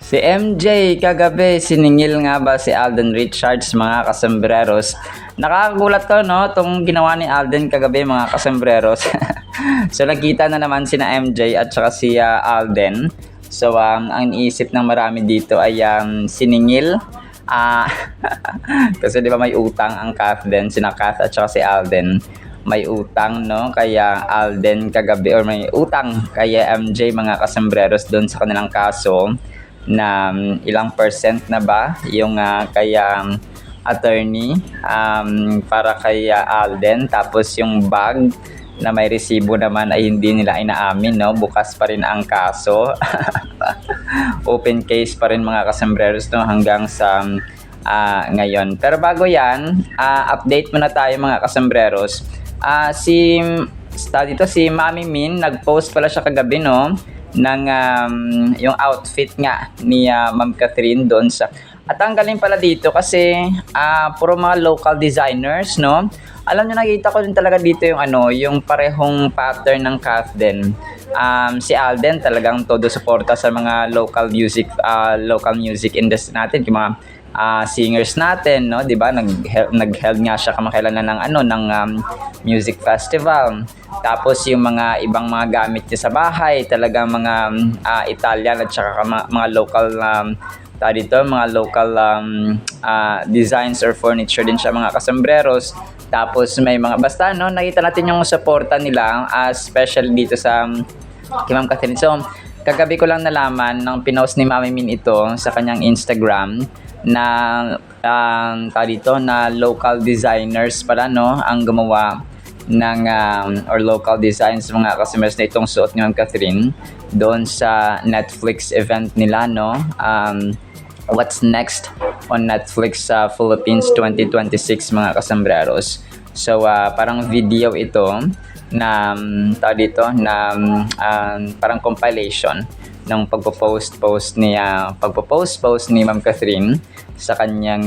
Si MJ kagabi, siningil nga ba si Alden Richards mga kasembreros? Nakakagulat to no, itong ginawa ni Alden kagabi mga kasembreros. So nakita na naman sina MJ at saka si Alden. So ang iniisip ng marami dito ay siningil. Ah, kasi di ba may utang ang Kath din, sina Kath at saka si Alden. May utang no, kaya Alden kagabi or may utang kaya MJ mga kasembreros doon sa kanilang kaso na ilang percent na ba yung kaya attorney para kay Alden, tapos yung bag na may resibo naman ay hindi nila inaamin no, bukas pa rin ang kaso. Open case pa rin mga kasembreros no hanggang sa ngayon. Pero bago yan, update muna tayo mga kasembreros. Si Mami Min nag-post pala siya kagabi no ng yung outfit nga ni Ma'am Catherine doon sa, at ang galing pala dito kasi puro mga local designers no. Alam niyo, nakita ko din talaga dito yung yung parehong pattern ng Kath din. Si Alden talagang todo suporta sa mga local music industry natin, yung mga singers natin no, 'di ba? Nag-held nga siya kamakailan na ng music festival. Tapos yung mga ibang mga gamit niya sa bahay, talagang mga Italian at saka mga local mga local designs or furniture din siya mga kasembreros. Tapos may mga basta no, nakita natin yung suporta nila, especially dito sa kay Ma'am Catherine. So kagabi ko lang nalaman ng pinost ni Mami Min ito sa kanyang Instagram na na local designers pala no ang gumawa ng or local designs mga customers na itong suot ni Ma'am Catherine doon sa Netflix event nila no. What's next on Netflix sa Philippines 2026 mga kasembreros. So parang video ito na parang compilation ng pagpo-post ni Ma'am Catherine sa kanyang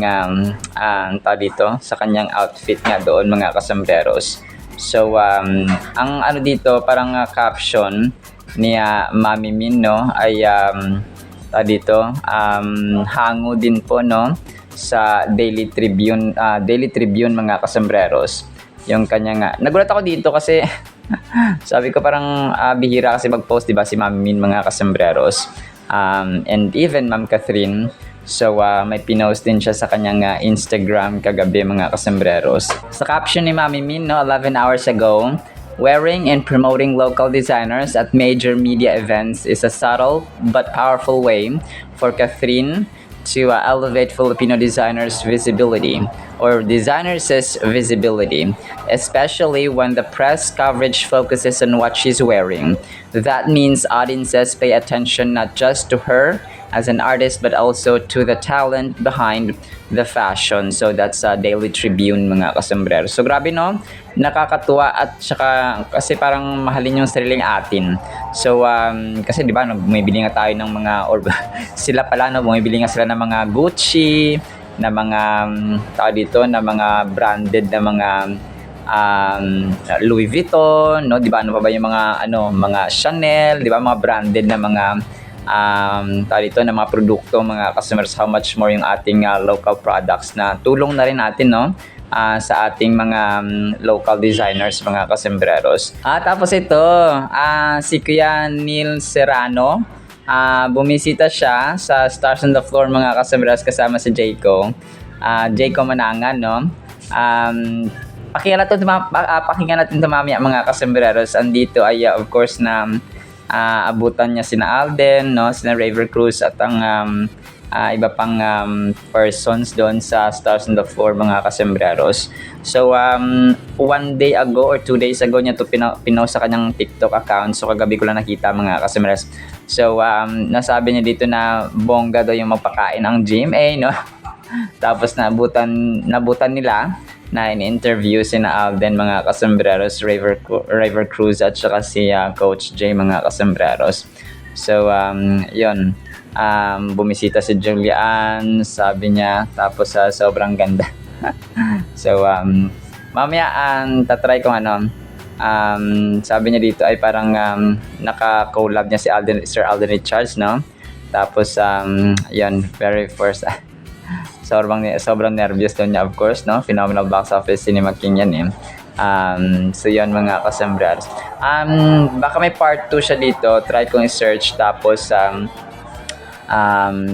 sa kanyang outfit nga doon mga kasembreros. So ang dito parang caption ni Mami Min no ay hango din po no sa Daily Tribune mga kasembreros. Yung kanya nagulat ako dito kasi sabi ko parang bihira kasi mag-post, di ba, si Mami Min mga kasembreros, and even Ma'am Catherine. So may pinost din siya sa kanyang Instagram kagabi mga kasembreros. Sa caption ni Mami Min no, 11 hours ago, wearing and promoting local designers at major media events is a subtle but powerful way for Catherine to elevate Filipino designers' visibility or designers' visibility, especially when the press coverage focuses on what she's wearing. That means audiences pay attention not just to her as an artist but also to the talent behind the fashion. So that's Daily Tribune mga kasembreros. So grabe no, nakakatuwa at saka kasi parang mahalin yung sariling atin. So kasi di ba no, bumibili nga tayo ng mga or sila pala no, bumibili nga sila ng mga Gucci, na mga na mga branded na mga Louis Vuitton no, di ba, ano pa ba yung mga mga Chanel, di ba, mga branded na mga na mga produkto mga customers. How much more yung ating local products na tulong na rin natin no sa ating mga local designers mga kasembreros. Tapos ito si Kuya Neil Serrano, bumisita siya sa Stars on the Floor mga kasembreros kasama si Jayco Manangan no. Pakinggan natin ito mamaya mga kasembreros. Andito ay of course na abutan niya sina Alden no, sina Raver Cruz at ang iba pang persons doon sa Stars on the Floor mga kasembreros. So 1 day ago or 2 days ago niya to pinost sa kanyang TikTok account. So kagabi ko lang nakita mga kasembreros. So nasabi niya dito na bongga daw yung magpakain ng GMA no. Tapos nabutan nila na in-interview sina Alden mga kasembreros, Raver Cruz at saka si Coach J mga kasembreros. So yun, bumisita si Julian, sabi niya, tapos sobrang ganda. So mamaya tatry kung sabi niya dito ay parang naka-collab niya si Sir Alden Richards no. Tapos, yun, very first, sobrang nervous doon niya, of course, no? Phenomenal box office cinema king yan, eh. So yun mga kasembreros. Baka may part 2 siya dito. Try kong i-search, tapos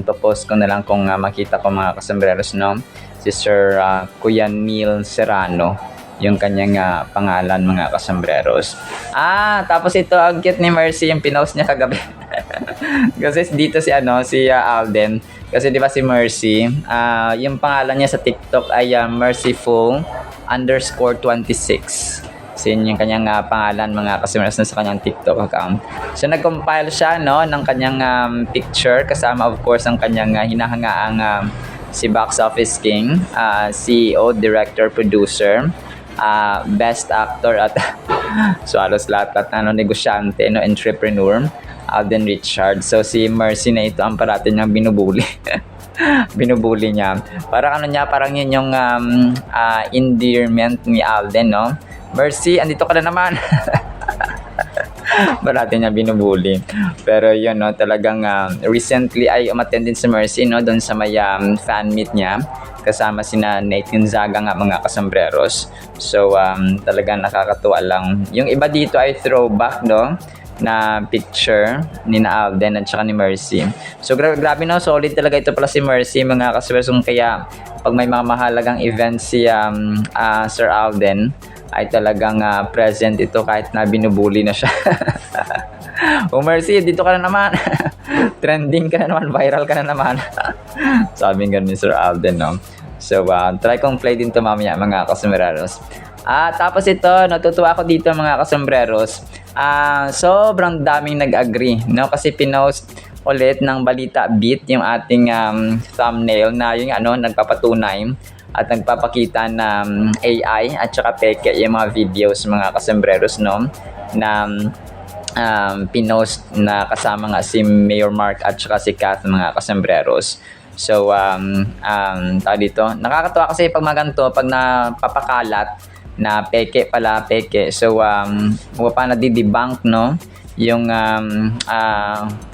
popost ko na lang kung makita ko mga kasembreros, no? Si Sir Kuya Neil Serrano, yung kanyang pangalan mga kasembreros. Tapos ito, ang cute ni Mercy, yung pinost niya kagabi. Kasi dito si Alden. Kasi di ba si Mercy, yung pangalan niya sa TikTok ay mercyful_26. So yun yung kanyang pangalan mga kasembreros na sa kanyang TikTok account. So nag-compile siya, no, ng kanyang picture, kasama of course ang kanyang hinahangaang si Box Office King, CEO, Director, Producer, Best Actor at so halos lahat na negosyante, no, entrepreneur, Alden Richards. So si Mercy na ito ang parati niyang binubuli. Binubuli niya. Parang yun yung endearment ni Alden, no? Mercy, andito ka na naman. Parati niya binubuli. Pero yun, no, talagang recently ay umattend din si Mercy, no, doon sa may fan meet niya, kasama sina Nate Gonzaga nga mga kasembreros. So talagang nakakatuwa lang. Yung iba dito ay throwback, no, na picture ni na Alden at saka ni Mercy. So grabe, no, solid talaga ito pala si Mercy mga kasembreros. Kaya pag may mga mahalagang event si Sir Alden ay talagang present ito kahit na binubuli na siya. Mercy, dito ka na naman. Trending ka na naman, viral ka na naman. Sabi nga ni Sir Alden, no? So try kong play din to mamaya mga kasembreros. Tapos ito, natutuwa ako dito mga kasembreros. Sobrang daming nag-agree, no? Kasi pinost ulit ng Balita Beat yung ating thumbnail na yung nagpapatunay at nagpapakita na AI at saka peke yung mga videos mga kasembreros, no, na pinost na kasama nga si Mayor Mark at saka si Kath mga kasembreros. So dito, nakakatuwa kasi pag maganto, pag napapakalat na peke pala, peke. So pa na di-debunk, no, yung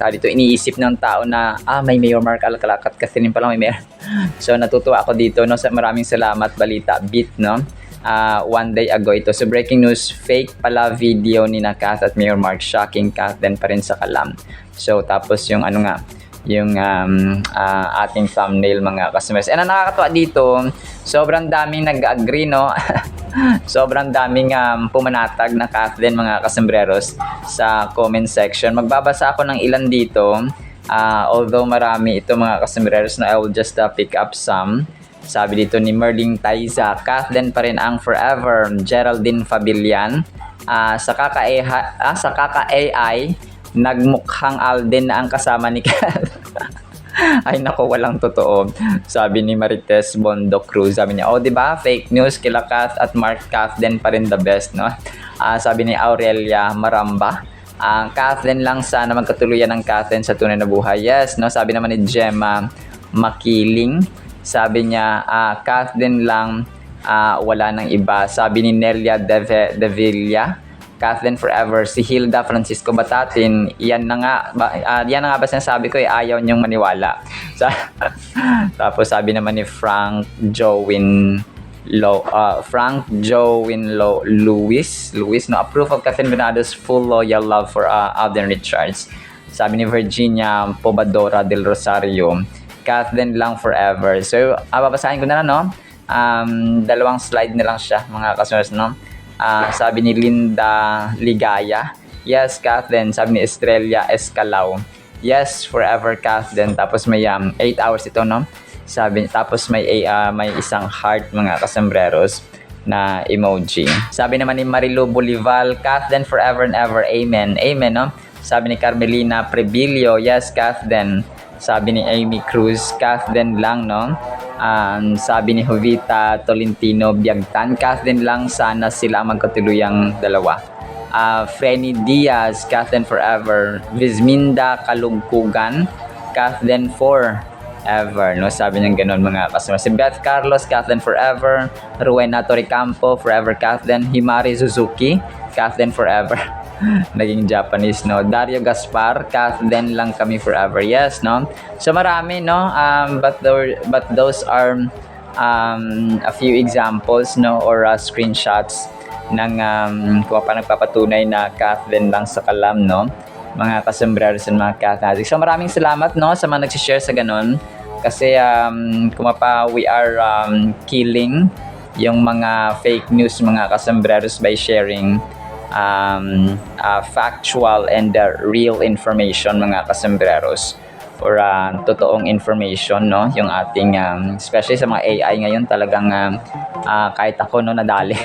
dito iniisip ng tao na may Mayor Mark Alcalacat kasi rin pala may Mayor. So natutuwa ako dito, no. Maraming salamat Balita Beat, no. One day ago ito. So breaking news, fake pala video ni na Kath at Mayor Mark, shocking Kath din pa rin sa kalam. So tapos yung yung ating thumbnail mga customers. And ang nakakatuwa dito, sobrang daming nag-agree, no. Sobrang daming pumanatag na Kathleen mga kasembreros sa comment section. Magbabasa ako ng ilan dito, although marami ito mga kasembreros, na I will just pick up some. Sabi dito ni Merling Taiza, Kathleen pa rin ang forever. Geraldine Fabillan, sa kaka-AI, nagmukhang Alden na ang kasama ni Kath. Ay nako, walang totoo. Sabi ni Marites Bondo Cruz, sabi niya, di ba, fake news, kila Kath at Mark Kathleen pa rin the best, no? Sabi ni Aurelia Maramba, Kathleen lang sana magkatuluyan ng Kathleen sa tunay na buhay. Yes, no? Sabi naman ni Gemma Makiling, sabi niya, Kathleen lang, wala nang iba. Sabi ni Nelia De Villa, Kathleen forever. Si Hilda Francisco Batatin, yan na nga ba sinasabi ko, ayaw niyong maniwala. Tapos sabi naman ni Frank Jowin Lewis, no, approve of Kathleen Bernardo's full loyal love for Alden Richards. Sabi ni Virginia Pobadora del Rosario, Kathleen lang forever. So babasahin ko na lang, no. Dalawang slide na lang siya mga customers, no. Sabi ni Linda Ligaya, yes Kathleen. Sabi ni Estrella Escalao, yes forever Kathleen. Tapos may 8 hours ito, no. Sabi, tapos may isang heart mga kasembreros na emoji. Sabi naman ni Marilu Bolival, Kathleen forever and ever, amen. Amen, no. Sabi ni Carmelina Prebilio, yes Kathleen. Sabi ni Amy Cruz, Kathleen lang, no. Sabi ni Jovita Tolentino Biagtan, Kathleen lang sana sila magkatuluyang dalawa. Frenny Diaz, Kathleen forever. Vizminda Kalugkugan, Kathleen forever, no. Sabi niya ganun mga kasama. Si Beth Carlos, Kathleen forever. Rowena Toricampo, forever Kathleen. Himari Suzuki, Kathleen forever. naging Japanese, no? Dario Gaspar, Kathleen lang kami forever. Yes, no? So marami, no? But those are a few examples, no, or screenshots ng kung paano nagpapatunay na Kathleen lang sa kalam, no? Mga kasembreros and mga Kathleen. So maraming salamat, no, sa mga nagsishare sa ganun. Kasi we are killing yung mga fake news, mga kasembreros, by sharing factual and real information, mga kasembreros, or totoong information, no, yung ating especially sa mga AI ngayon, talagang kahit ako, no, nadali.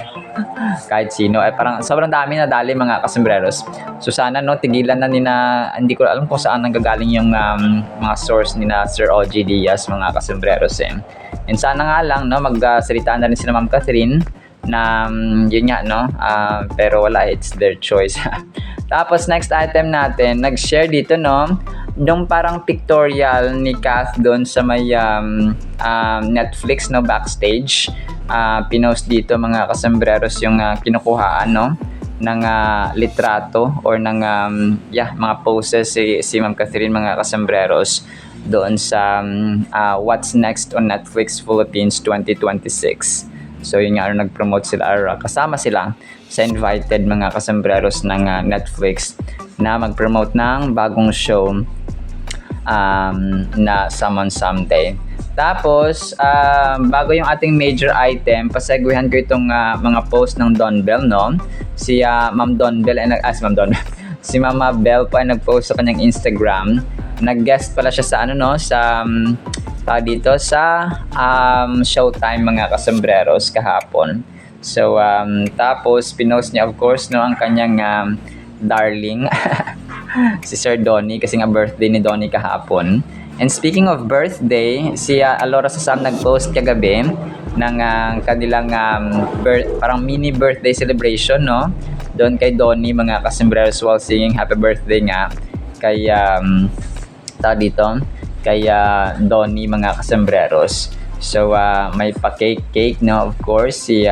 Kahit sino, parang sobrang dami nadali, mga kasembreros. So sana, no, tigilan na hindi ko alam kung saan nanggagaling yung mga source ni na Sir OG Diaz, mga kasembreros, and sana nga lang, no, magsalita na rin si Ma'am Catherine na yun nga, no, pero wala, it's their choice. Tapos next item natin, nag-share dito, no, yung parang pictorial ni Kath doon sa may Netflix, no, backstage. Pinost dito, mga kasembreros, yung kinukuhaan, no, ng litrato or ng mga poses si Ma'am Catherine, mga kasembreros, doon sa What's Next on Netflix Philippines 2026. So yun nga, nag-promote sila, or kasama sila sa invited, mga kasembreros ng Netflix na mag-promote ng bagong show na Summon Someday. Tapos bago yung ating major item, pasegwihan ko itong mga post ng Don Bell, no? Si Ma'am Don Bell si Mama Bell po ay nag-post sa kanyang Instagram. Nag-guest pala siya sa dito sa Showtime, mga kasembreros, kahapon. So tapos pinost niya, of course, no, ang kanyang darling si Sir Donnie, kasi nga birthday ni Donnie kahapon. And speaking of birthday, si Alora Sasam nag-post kagabi ng kanilang parang mini birthday celebration, no, doon kay Donnie, mga kasembreros, while singing happy birthday nga kay kay Donnie, mga kasembreros. So may pa-cake, no, of course, si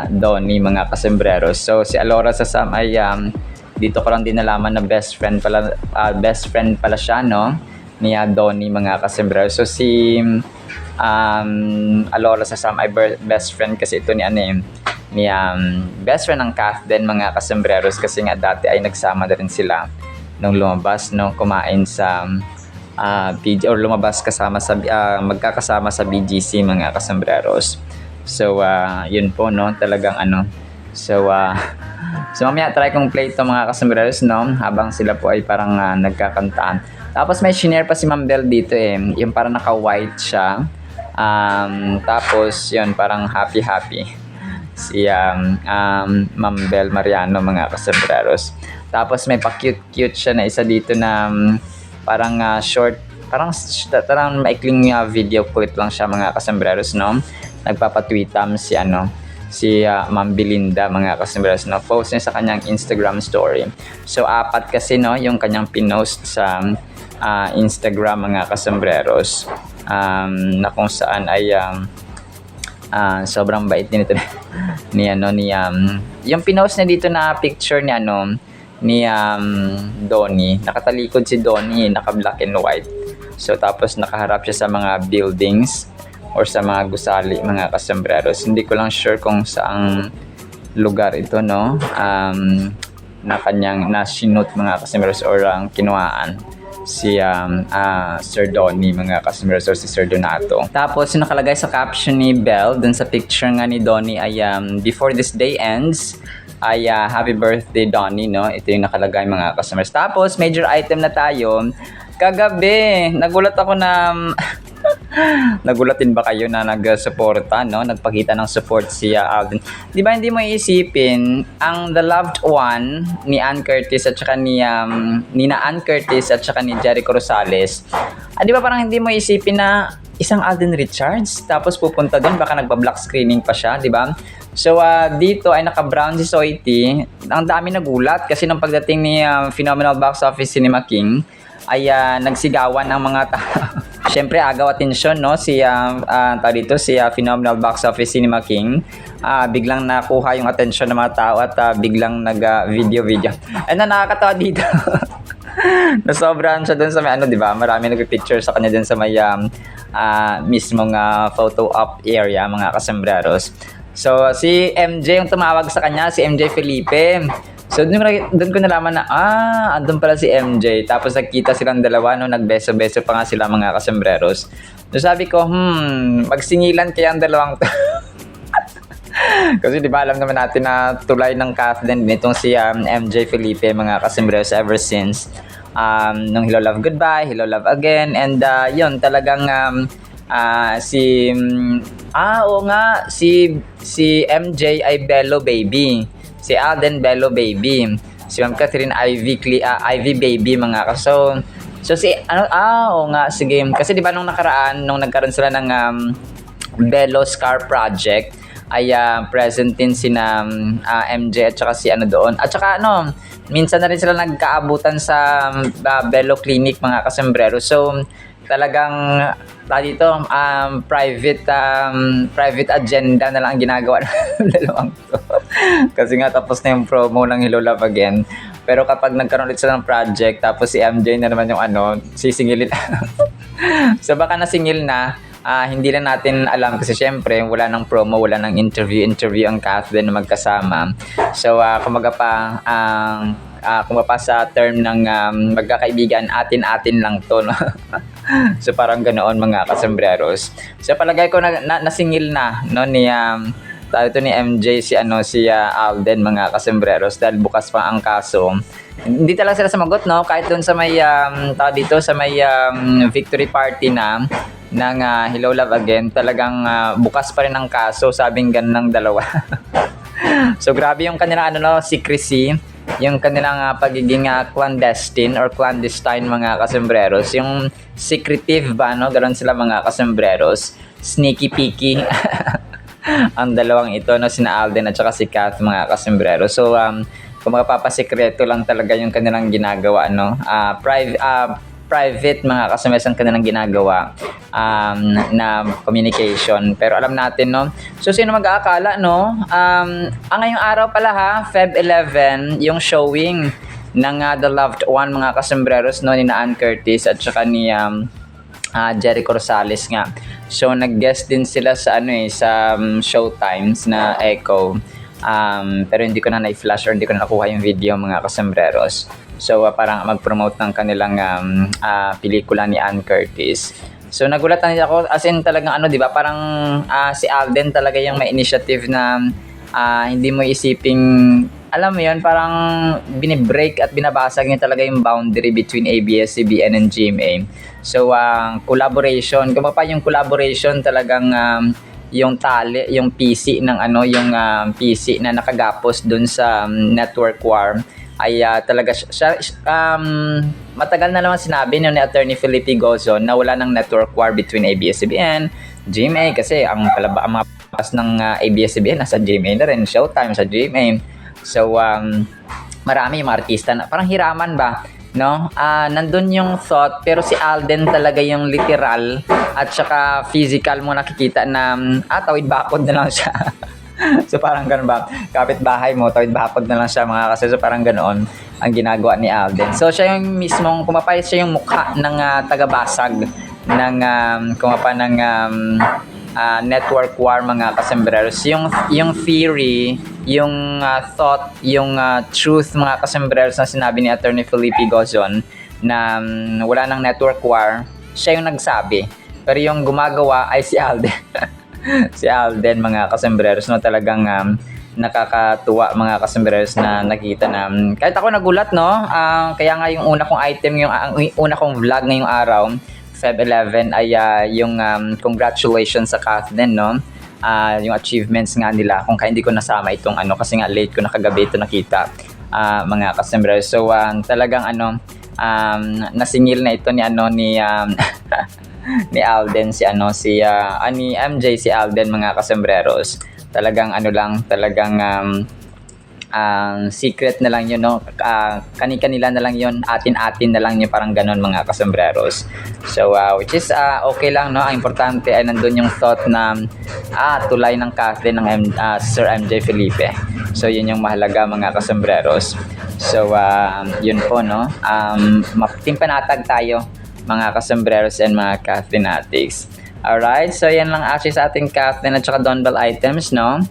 Donnie, mga kasembreros. So si Alora Sasam ay dito ko lang din nalaman na best friend pala siya, no, ni Donnie, mga kasembreros. So si Alora Sasam ay best friend kasi ito ni best friend ng Kath din, mga kasembreros, kasi nga dati ay nagsama na rin sila nung lumabas, no, kumain sa or lumabas magkakasama sa BGC, mga kasembreros. So yun po, no, talagang so mamaya try kong play ito, mga kasembreros, no, habang sila po ay parang nagkakantaan. Tapos may shinare pa si Ma'am Bell dito, yung parang naka-white siya, tapos yun, parang happy si Ma'am Bell Mariano, mga kasembreros. Tapos may pa-cute siya na isa dito na parang short, parang maikling video clip lang siya, mga kasembreros, no. Nagpapatweetam si Ma'am Belinda, mga kasembreros, no, post niya sa kanyang Instagram story. So 4 kasi, no, yung kanyang pinost sa Instagram, mga kasembreros, na kung saan ay sobrang bait din ito yung pinost niya dito na picture ni Donnie. Nakatalikod si Donnie, naka-black and white. So tapos nakaharap siya sa mga buildings or sa mga gusali, mga kasembreros. Hindi ko lang sure kung saang lugar ito, no, na kanyang na-shoot, mga kasembreros, or kinuhaan si Sir Donnie, mga kasembreros, or si Sir Donato. Tapos yung nakalagay sa caption ni Bell dun sa picture nga ni Donnie ay before this day ends ay happy birthday, Donnie, no. Ito yung nakalagay, mga kasembreros. Tapos major item na tayo. Kagabi nagulat ako na nagulatin ba kayo na nag-suporta, no? Nagpakita ng support si Alden. Di ba hindi mo iisipin ang the loved one ni Ann Curtis at saka ni Ann Curtis at saka ni Jericho Rosales. Di ba parang hindi mo iisipin na isang Alden Richards tapos pupunta doon, baka nagpa-black screening pa siya, di ba? So dito ay naka-brown si Soiti. Ang dami nagulat kasi nung pagdating ni Phenomenal Box Office Cinema King ay nagsigawan ang mga tao. Syempre agaw atensyon no si tawag dito si Phenomenal Box Office Cinema King. Biglang nakuha yung atensyon ng mga tao at biglang nag video. Ano nakakatawa dito. Nasobrahan siya dun sa may ano, di ba? Marami nagpipicture sa kanya dun sa may mismong photo op area, mga kasembreros. So, si MJ yung tumawag sa kanya, si MJ Felipe. So, dun ko nalaman na, andun pala si MJ. Tapos nagkita silang dalawa, no, nagbeso-beso pa nga sila, mga kasembreros. So, sabi ko, magsingilan kaya ang dalawang to. Kasi di ba alam naman natin na tulay ng cast din nitong si MJ Felipe, mga kasembreros, ever since nung Hello Love Goodbye, Hello Love Again, and yun talagang oo nga, si MJ ay Bello Baby, si Alden Bello Baby, si Ma'am Catherine Ivy Baby, mga kaso. So si oo nga, sige, kasi di ba nung nakaraan nung nagkaroon sila ng Bello Scar Project ay present din sina MJ at saka si ano doon. At saka minsan na rin sila nagkaabutan sa Bello Clinic, mga kasembreros. So talagang dito private agenda na lang ang ginagawa ng dalawang to. Kasi nga tapos na yung promo ng Hello Love Again. Pero kapag nagkaroon ulit sila ng project tapos si MJ na naman yung sisingilin. So baka nasingil na. Hindi lang natin alam kasi syempre wala nang promo, wala nang interview ang cast din na magkasama. So kumaga pa sa term ng magkakaibigan, atin lang to, no? So parang ganoon, mga kasembreros. So palagay ko nasingil na no ni ni MJ si Alden, mga kasembreros, dahil bukas pa ang kaso. Hindi talaga sila sumagot, no, kahit doon sa may sa may victory party na ng Hello Love Again, talagang bukas pa rin ang kaso, sabing ganun ng dalawa. So grabe yung kanilang secrecy, yung kanilang pagiging clandestine, mga kasembreros, yung secretive ba, no, ganoon sila, mga kasembreros, sneaky peaky. Ang dalawang ito, no, sina Alden at saka si Kath, mga kasembreros. So kung mapapasikreto lang talaga yung kanilang ginagawa, no, private, mga kasembreros, ang kanilang ginagawa na communication. Pero alam natin, no, so sino mag-aakala, no, ngayong araw pala Feb 11 yung showing ng The Loved One, mga kasembreros, no, ni Ann Curtis at saka ni Jericho Rosales nga. So nag-guest din sila sa sa Showtimes na Echo. Pero hindi ko na na-flash or hindi ko na nakuha yung video, mga kasembreros. So parang mag-promote ng kanilang pelikula ni Ann Curtis. So nagulat na ako, as in talagang di ba, parang si Alden talaga yung may initiative na hindi mo isiping, alam mo yun, parang binibreak at binabasag niya talaga yung boundary between ABS-CBN and GMA. So collaboration, kung pa yung collaboration talagang yung tali, yung PC ng yung PC na nakagapos dun sa network war ay talaga siya, matagal na naman sinabi ni Attorney Felipe Gozon na wala ng network war between ABS-CBN, GMA, kasi ang mga pas ng ABS-CBN nasa GMA na rin, Showtime sa GMA. So marami yung mga artista na parang hiraman ba, no? Nandun yung thought, pero si Alden talaga yung literal at saka physical mo nakikita na tawid bakod na lang siya. So parang ganoon ba, kapit bahay mo, tawid bakod na lang siya, mga kasi. So parang ganoon ang ginagawa ni Alden. So siya yung mismong kumapay, siya yung mukha ng tagabasag ng ng network war, mga kasembreros. Yung theory, yung thought, yung truth, mga kasembreros, na sinabi ni Attorney Felipe Gozon na wala ng network war, siya yung nagsabi. Pero yung gumagawa ay si Alden. Si Alden, mga kasembreros, no, talagang nakakatuwa, mga kasembreros, na nakita na kahit ako nagulat, no. Kaya nga yung una kong item, yung una kong vlog ngayong araw, Feb 11, ay yung congratulations sa Kath din, no. Yung achievements nga nila, kung kaya hindi ko nasama itong kasi nga late ko na kagabi ito nakita, mga kasembreros. So talagang nasingil na ito ni ni Alden, ni MJ, si Alden, mga kasembreros. Talagang talagang secret na lang yun, no? Kani-kanila na lang yun, atin-atin na lang yun, parang ganon mga kasombreros. So, which is okay lang, no? Ang importante ay nandun yung thought na tulay ng Kathleen ng Sir MJ Felipe. So, yun yung mahalaga mga kasombreros. So, yun po, no? Timpanatag tayo mga kasombreros and mga Kathleen addicts. Alright, so yan lang actually sa ating Kathleen at saka Donbell items, no?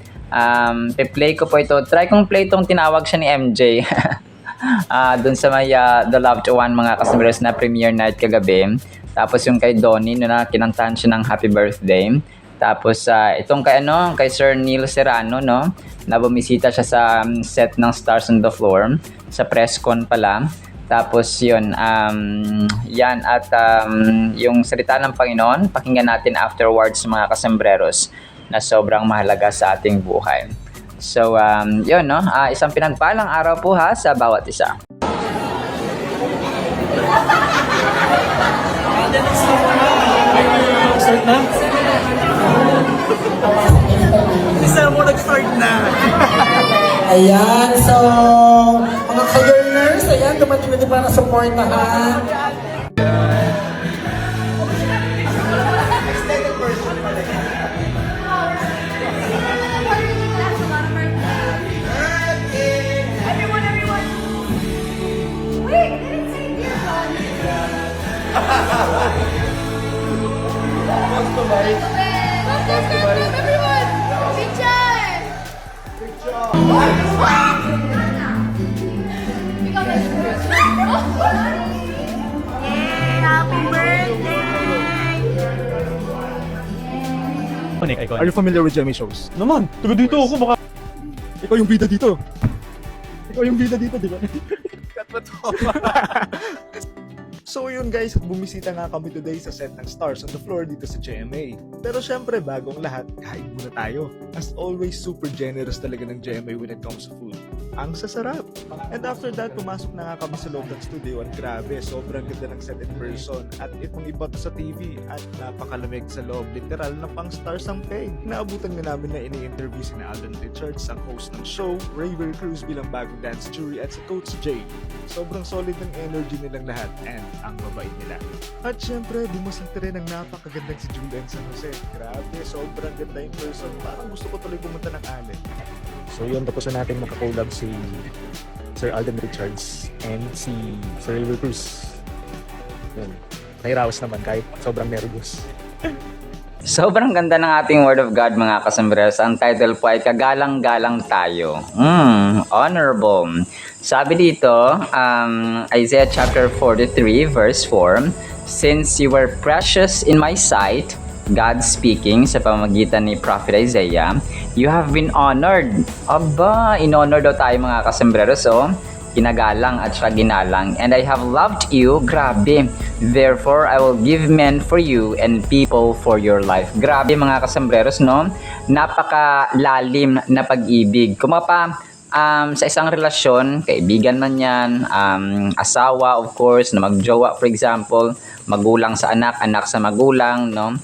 Pe-play ko po ito. Try kong play itong tinawag siya ni MJ. Dun sa may The Loved One mga kasombreros na premiere night kagabi. Tapos yung kay Donnie na kinantahan siya ng happy birthday. Tapos itong kay Sir Neil Serrano, no? Na bumisita siya sa set ng Stars on the Floor sa press con pala. Tapos yun, yan at yung salita ng Panginoon, pakinggan natin afterwards mga kasombreros na sobrang mahalaga sa ating buhay. So, yun, no? Isang pinagpalang araw po ha sa bawat isa. Start na? Isa mo nag-start na. Ayan, so mga ka-learners, ayan, dumating na din para supportahan. Wait, I didn't say dear God. Go, everyone! Picture! Yay! Happy birthday! Are you familiar with Jemmy shows? Naman, taga dito ako baka... Ikaw yung bida dito. Ikaw yung bida dito, di ba? Cut mo to. So yun guys, bumisita nga kami today sa set ng Stars on the Floor dito sa GMA. Pero syempre, bagong lahat, kain muna tayo. As always, super generous talaga ng GMA when it comes to food. Ang sasarap! And after that, pumasok na nga kami sa loob ng studio at grabe, sobrang ganda ng set in person. At itong iba to sa TV at napakalamig sa loob, literal na pang stars ang peg. Naabutan nga namin na ini-interview si Alden Richards, ang host ng show, Raver Cruz bilang bagong dance jury at si Coach Jay. Sobrang solid ng energy nilang lahat and ang mabait nila. At syempre, bumasita rin ang napakagandang si Julian San Jose. Grabe, sobrang ganda in person. Parang gusto ko tuloy pumunta ng Allen. So yun, tapos na natin makakolab si Sir Alden Richards and si Sir Raver Cruz. Yun, nahirawas naman kahit sobrang nervous. Sobrang ganda ng ating Word of God mga kasombreros. Ang title po ay Kagalang-galang Tayo. Honorable. Sabi dito, Isaiah chapter 43 verse 4, Since you were precious in my sight, God speaking sa pamamagitan ni Prophet Isaiah, you have been honored. Aba, in-honor daw tayo mga kasombreros. So, ginagalang at saka ginalang. And I have loved you. Grabe. Therefore, I will give men for you and people for your life. Grabe mga kasombreros, no? Napakalalim na pag-ibig. Kumapa, sa isang relasyon, kaibigan man yan, asawa, of course, na magjowa, for example, magulang sa anak, anak sa magulang, no?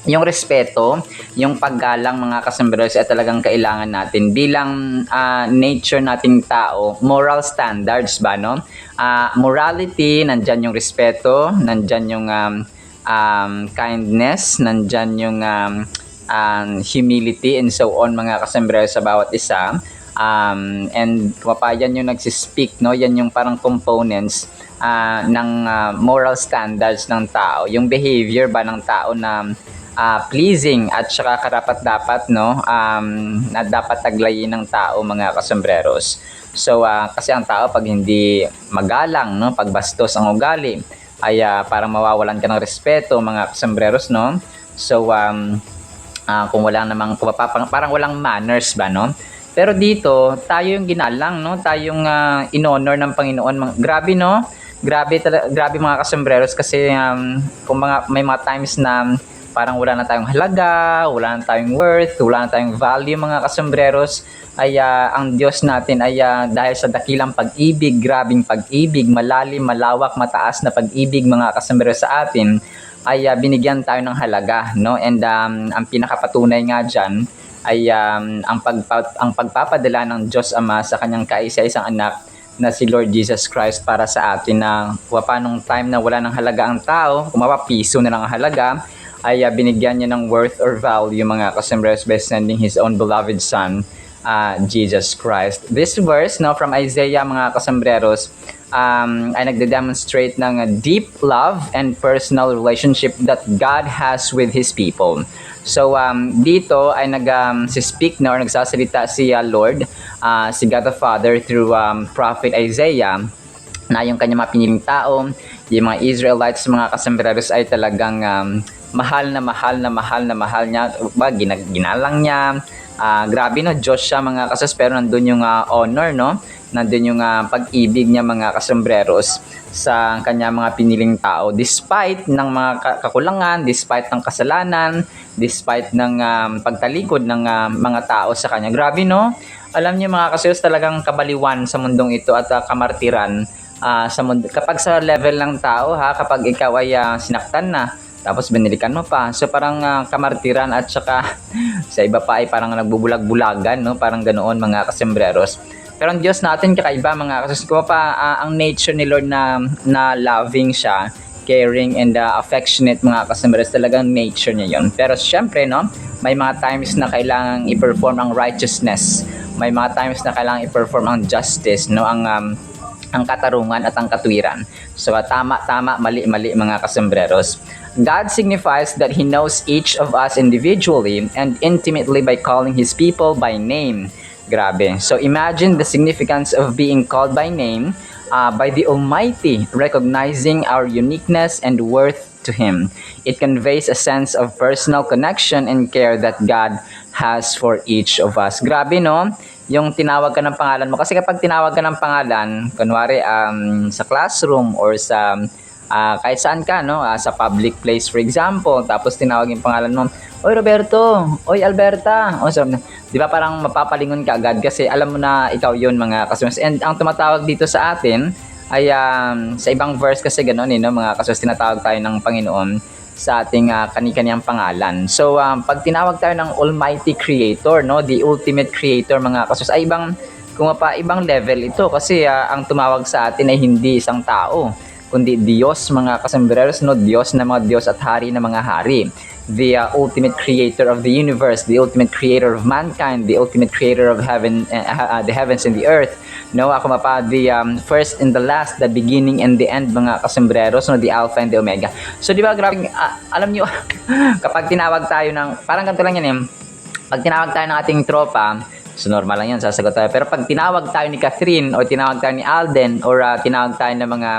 Yung respeto, yung paggalang mga kasombreros ay talagang kailangan natin bilang nature nating tao, moral standards ba, no? Morality, nandyan yung respeto, nandyan yung kindness, nandyan yung humility and so on mga kasombreros sa bawat isa. And kapayan yung nagsispeak, no? Yan yung parang components ng moral standards ng tao, yung behavior ba ng tao na pleasing at saka karapat-dapat, no? Na dapat taglayin ng tao mga kasombreros. So kasi ang tao pag hindi magalang, no, pag bastos ang ugali ay parang mawawalan ka ng respeto mga kasombreros, no? So kung wala namang parang walang manners ba, no? Pero dito tayo yung ginalang, no? Tayong in-honor ng Panginoon. Grabe, no? Grabe mga kasombreros kasi kung may mga times na parang wala na tayong halaga, wala na tayong worth, wala na tayong value mga kasombreros, ay ang Diyos natin ay dahil sa dakilang pag-ibig, grabing pag-ibig, malalim, malawak, mataas na pag-ibig mga kasombreros sa atin, ay binigyan tayo ng halaga, no? And ang pinakapatunay nga dyan ay ang pagpapadala ng Diyos Ama sa kanyang kaisa-isang anak na si Lord Jesus Christ para sa atin na paanong time na wala ng halaga ang tao, kung piso na lang ang halaga, ay binigyan niya ng worth or value mga kasembreros by sending His own beloved Son, Jesus Christ. This verse from Isaiah mga kasembreros ay nagde-demonstrate ng deep love and personal relationship that God has with His people. So dito ay nag-speak or nagsasalita si Lord, si God the Father through Prophet Isaiah na yung kanyang mga piniling tao, yung mga Israelites, mga kasembreros ay talagang mahal niya, ginalang niya. Grabe Diyos siya mga kasos, pero nandun yung honor, nandun yung pag-ibig niya mga kasembreros sa kanya mga piniling tao. Despite ng mga kakulangan, despite ng kasalanan, despite ng pagtalikod ng mga tao sa kanya. Grabe Alam niyo mga kasembreros, talagang kabaliwan sa mundong ito at kamartiran sa mundo. Kapag sa level ng tao kapag ikaw ay sinaktan na, tapos binilikan mo pa. So parang kamartiran at saka sa iba pa ay parang nagbubulag-bulagan, parang ganoon mga kasembreros. Pero ang Diyos natin kakaiba mga kasembreros. Ang nature ni Lord na loving siya, caring and affectionate mga kasembreros, talagang nature niya yon. Pero syempre may mga times na kailangang i-perform ang righteousness. May mga times na kailangang i-perform ang justice, ang katarungan at ang katwiran. So tama, mali mga kasembreros. God signifies that He knows each of us individually and intimately by calling His people by name. Grabe. So imagine the significance of being called by name by the Almighty, recognizing our uniqueness and worth to Him. It conveys a sense of personal connection and care that God has for each of us. Grabe yung tinawag ka ng pangalan mo. Kasi kapag tinawag ka ng pangalan, kunwari sa classroom or sa kahit saan ka, sa public place for example, tapos tinawag yung pangalan mo, Oy Roberto, Oy Alberta, so, di ba parang mapapalingon ka agad kasi alam mo na ikaw yun mga kasubers. And ang tumatawag dito sa atin ay sa ibang verse kasi gano'n mga kasubers, tinatawag tayo ng Panginoon sa ating kani-kaniyang pangalan. So pag tinawag tayo ng Almighty Creator, the ultimate creator mga kasubers, ay ibang level ito kasi ang tumawag sa atin ay hindi isang tao, kundi Diyos mga kasembreros, Diyos na mga Diyos at Hari na mga Hari. The ultimate creator of the universe, the ultimate creator of mankind, the ultimate creator of heaven, the heavens and the earth. The first and the last, the beginning and the end mga kasembreros, the Alpha and the Omega. So di ba grabe, alam nyo, kapag tinawag tayo ng, parang ganito lang yan pag tinawag tayo ng ating tropa, so normal lang yan, sasagot tayo. Pero pag tinawag tayo ni Catherine o tinawag tayo ni Alden or tinawag tayo ng mga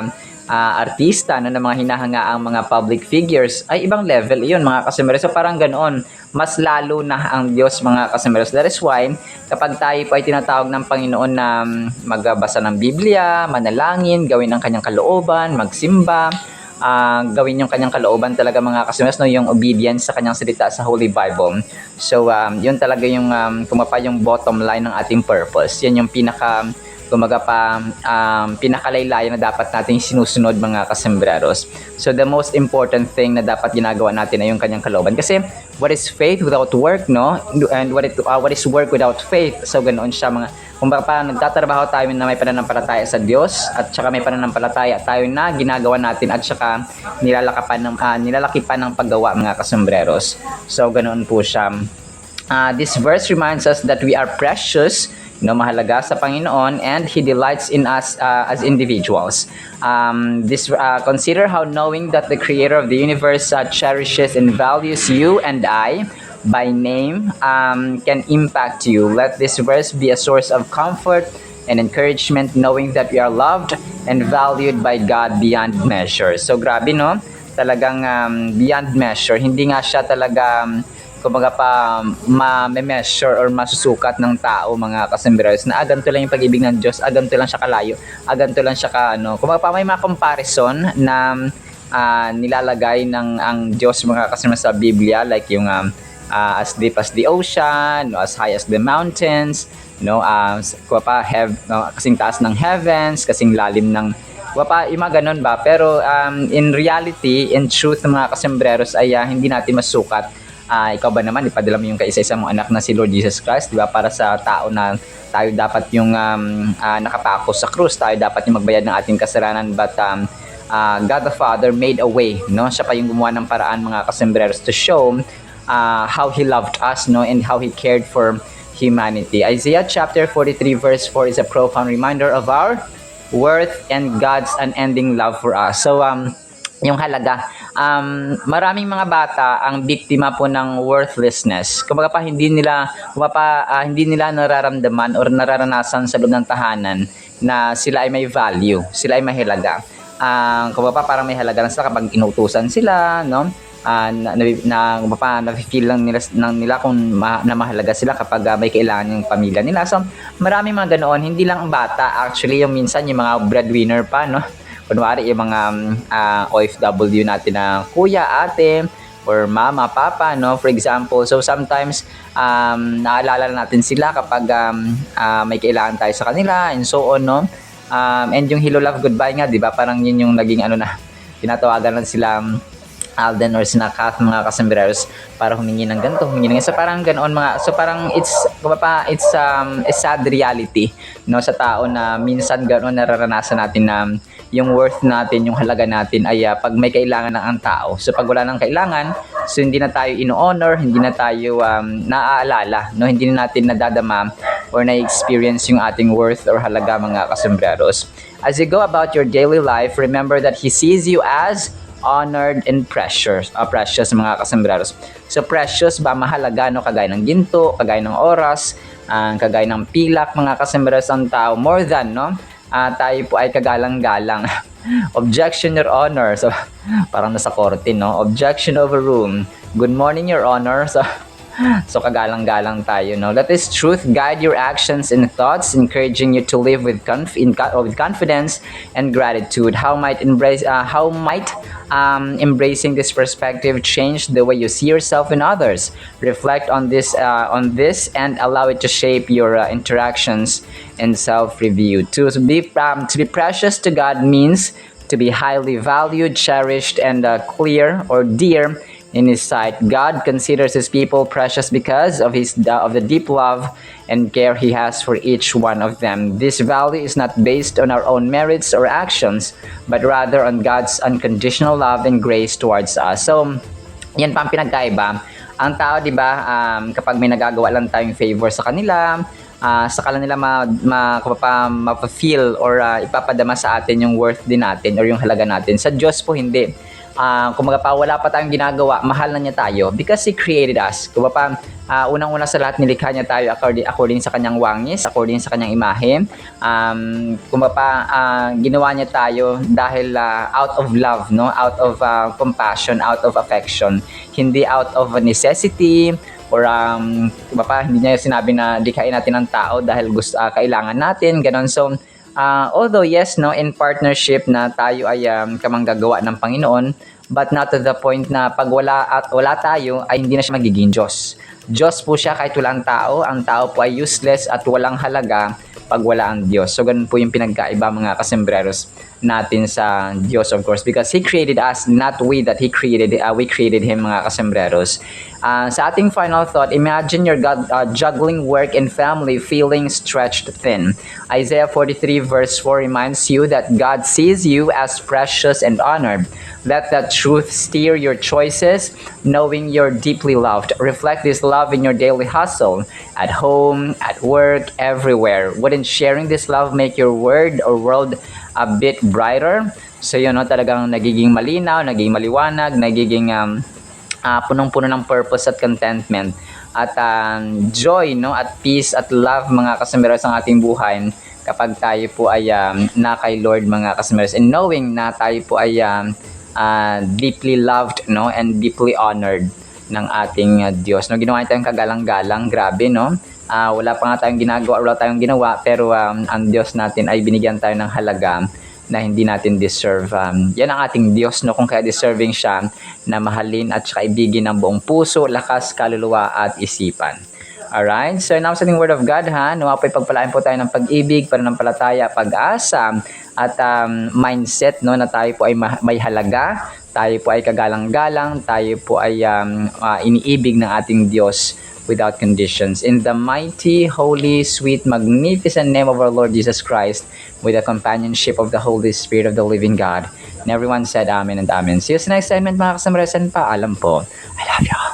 artista ng mga hinahangaang mga public figures, ay ibang level iyon mga kasembreros. So parang ganoon, mas lalo na ang Diyos mga kasembreros. That is why kapag tayo po ay tinatawag ng Panginoon na magbasa ng Biblia, manalangin, gawin ang kanyang kalooban, magsimba, gawin yung kanyang kalooban talaga mga kasembreros, yung obedience sa kanyang salita sa Holy Bible. So yun talaga yung yung bottom line ng ating purpose. Yan yung pinakalaylayan na dapat nating sinusunod mga kasembreros. So the most important thing na dapat ginagawa natin ay yung kanyang kalooban. Kasi what is faith without work, and what is work without faith? So ganoon siya kung baka nagtatrabaho tayo na may pananampalataya sa Diyos at saka may pananampalataya tayo na ginagawa natin at saka nilalaki pa ng paggawa mga kasembreros. So ganoon po siya. This verse reminds us that we are precious, mahalaga sa Panginoon, and He delights in us as individuals. Consider how knowing that the Creator of the universe cherishes and values you and I by name can impact you. Let this verse be a source of comfort and encouragement, knowing that we are loved and valued by God beyond measure. So grabe talagang beyond measure. Hindi nga siya talaga kumbaga pa ma-measure or masusukat ng tao mga kasembreros na ganito lang yung pag-ibig ng Diyos, ganito lang siya kalayo, ganito lang siya kumbaga pa may mga comparison na nilalagay ng ang Diyos mga kasembreros sa Biblia, like yung as deep as the ocean, as high as the mountains, kasing taas ng heavens, kasing lalim ng yung mga ganun ba. Pero in reality, in truth mga kasembreros ay hindi natin masukat ikaw ba naman, ipadala mo yung kaisa-isa mong anak na si Lord Jesus Christ, di ba? Para sa tao na tayo dapat yung nakapako sa krus, tayo dapat yung magbayad ng ating kasalanan, but God the Father made a way, no? Siya pa yung gumawa ng paraan, mga kasembreros, to show how He loved us, no? And how He cared for humanity. Isaiah chapter 43 verse 4 is a profound reminder of our worth and God's unending love for us. So, yung halaga, maraming mga bata ang biktima po ng worthlessness. Kumbaga pa hindi nila nararamdaman or nararanasan sa loob ng tahanan na sila ay may value, sila ay may halaga. Kumbaga parang may halaga lang sila kapag inutusan sila, no? Na-feel lang nila kung na mahalaga sila kapag may kailangan yung pamilya nila. So, maraming mga ganoon, hindi lang ang bata, actually yung minsan yung mga breadwinner pa, no? Kunwari yung mga OFW natin na kuya, ate, or mama, papa, no? For example, so sometimes naalala natin sila kapag may kailangan tayo sa kanila and so on, no? And yung hello, love, goodbye nga, di ba? Parang yun yung naging tinatawagan lang sila Alden or sina Kath, mga kasembreros, para humingi ng ganito, humingi ng so parang ganoon mga, so parang it's a sad reality, no, sa tao na minsan ganoon nararanasan natin na yung worth natin, yung halaga natin ay pag may kailangan ng ang tao. So pag wala nang kailangan, so hindi na tayo ino-honor, hindi na tayo naaalala, no, hindi na natin nadadama or na-experience yung ating worth or halaga, mga kasembreros. As you go about your daily life, remember that He sees you as honored and precious, mga kasembreros. So precious ba, mahalaga, no, kagaya ng ginto, kagaya ng oras, kagaya ng pilak, mga kasembreros, ang tao, more than, no, tayo po ay kagalang-galang. Objection, Your Honor. So parang nasa korte, no? Objection overruled. Good morning, Your Honor. So kagalang-galang tayo, no? Let this truth guide your actions and thoughts, encouraging you to live with confidence and gratitude. How might embracing this perspective change the way you see yourself and others? Reflect on this and allow it to shape your interactions and self-review. To be precious to God means to be highly valued, cherished, and clear or dear in His sight. God considers His people precious because of the deep love and care He has for each one of them. This value is not based on our own merits or actions, but rather on God's unconditional love and grace towards us. So, yan pa ang pinagkaiba. Ang tao, di ba, kapag may nagagawa lang tayong favor sa kanila, saka nila mapa-feel or ipapadama sa atin yung worth din natin or yung halaga natin. Sa Diyos po, hindi. Kumaga pa, wala pa tayong ginagawa, mahal na niya tayo because He created us. Kumaga pa, unang-una sa lahat, nilikha niya tayo according sa kanyang wangis, according sa kanyang imahe. Kumaga pa, ginawa niya tayo dahil out of love, no? Out of compassion, out of affection. Hindi out of necessity or kumaga pa, hindi niya sinabi na likhain natin ang tao dahil kailangan natin, ganon. So, although yes, no, in partnership na tayo ay kamanggagawa ng Panginoon, but not to the point na pag wala tayo ay hindi na siya magiging Diyos. Diyos po siya kahit wala ang tao po ay useless at walang halaga pag wala ang Diyos. So ganun po yung pinagkaiba, mga kasembreros, natin sa Diyos, of course, because He created us, not we that we created Him, mga kasembreros. Sa ating final thought, imagine your juggling work and family feeling stretched thin. Isaiah 43 verse 4 reminds you that God sees you as precious and honored. Let that truth steer your choices, knowing you're deeply loved. Reflect this love in your daily hustle, at home, at work, everywhere. Wouldn't sharing this love make your world a bit brighter? So yun, no, talagang nagiging malinaw, nagiging maliwanag, nagiging punong-puno ng purpose at contentment at joy, no, at peace at love, mga kasembreros, ang ating buhay kapag tayo po ay na kay Lord, mga kasembreros, and knowing na tayo po ay deeply loved, no, and deeply honored ng ating Diyos. No, ginawa tayong kagalang-galang, grabe, no? Wala pa nga tayong ginagawa, wala tayong ginawa, pero ang Diyos natin ay binigyan tayo ng halaga na hindi natin deserve. Yan ang ating Diyos, no, kung kaya deserving siya na mahalin at saka ibigin ng buong puso, lakas, kaluluwa at isipan. Alright, so now sa ating Word of God, nawa po'y pagpalain po tayo ng pag-ibig, pananampalataya, pag-asa, at mindset, no, na tayo po ay may halaga, tayo po ay kagalang-galang, tayo po ay iniibig ng ating Diyos without conditions. In the mighty, holy, sweet, magnificent name of our Lord Jesus Christ, with the companionship of the Holy Spirit of the living God. And everyone said amen and amen. See you sa next segment, mga kasamaresan. Paalam po. I love you all.